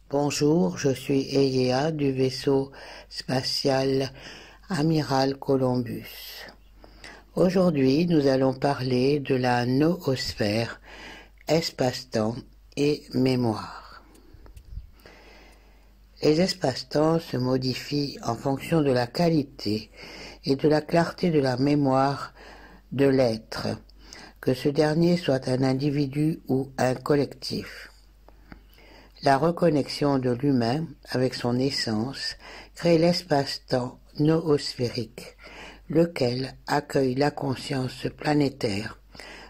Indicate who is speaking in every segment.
Speaker 1: Bonjour, je suis Eyea du vaisseau spatial Amiral Columbus. Aujourd'hui, nous allons parler de la noosphère, espace-temps et mémoire. Les espaces-temps se modifient en fonction de la qualité et de la clarté de la mémoire de l'être, que ce dernier soit un individu ou un collectif. La reconnexion de l'humain avec son essence crée l'espace-temps noosphérique, lequel accueille la conscience planétaire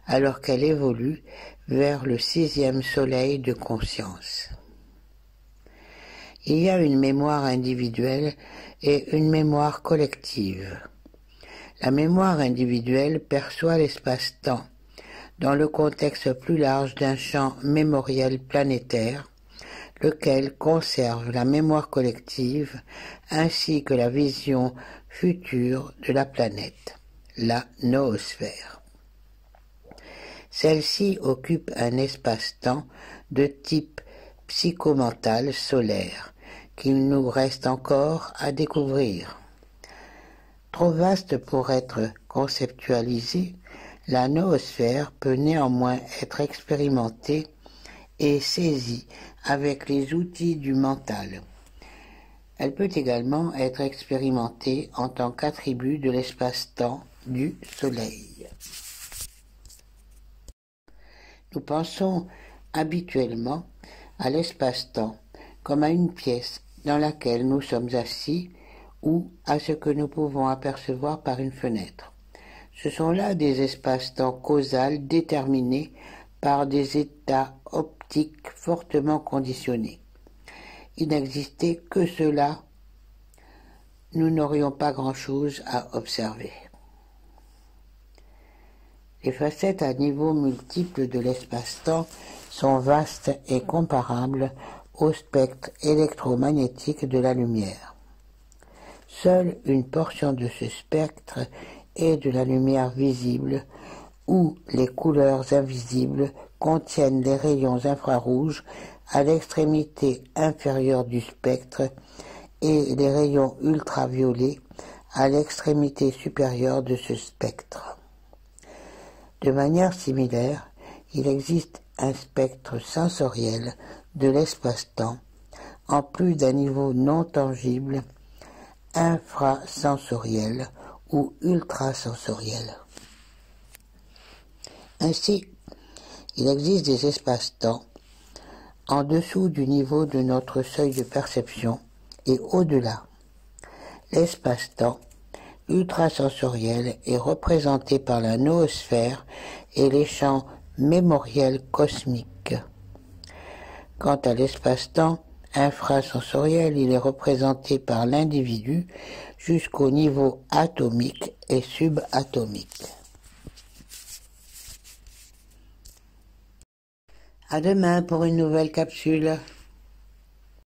Speaker 1: alors qu'elle évolue vers le 6e soleil de conscience. Il y a une mémoire individuelle et une mémoire collective. La mémoire individuelle perçoit l'espace-temps dans le contexte plus large d'un champ mémoriel planétaire, lequel conserve la mémoire collective ainsi que la vision future de la planète, la noosphère. Celle-ci occupe un espace-temps de type psychomental solaire qu'il nous reste encore à découvrir. Trop vaste pour être conceptualisée, la noosphère peut néanmoins être expérimentée et saisie avec les outils du mental. Elle peut également être expérimentée en tant qu'attribut de l'espace-temps du Soleil. Nous pensons habituellement à l'espace-temps comme à une pièce dans laquelle nous sommes assis ou à ce que nous pouvons apercevoir par une fenêtre. Ce sont là des espaces-temps causals déterminés par des états optiques fortement conditionnés. Il n'existait que cela, nous n'aurions pas grand-chose à observer. Les facettes à niveaux multiples de l'espace-temps sont vastes et comparables au spectre électromagnétique de la lumière. Seule une portion de ce spectre est de la lumière visible, où les couleurs invisibles contiennent des rayons infrarouges à l'extrémité inférieure du spectre et les rayons ultraviolets à l'extrémité supérieure de ce spectre. De manière similaire, il existe un spectre sensoriel de l'espace-temps, en plus d'un niveau non tangible, infrasensoriel ou ultrasensoriel. Ainsi, il existe des espaces-temps en dessous du niveau de notre seuil de perception et au-delà. L'espace-temps ultrasensoriel est représenté par la noosphère et les champs mémoriels cosmiques. Quant à l'espace-temps infrasensoriel, il est représenté par l'individu jusqu'au niveau atomique et subatomique. À demain pour une nouvelle capsule.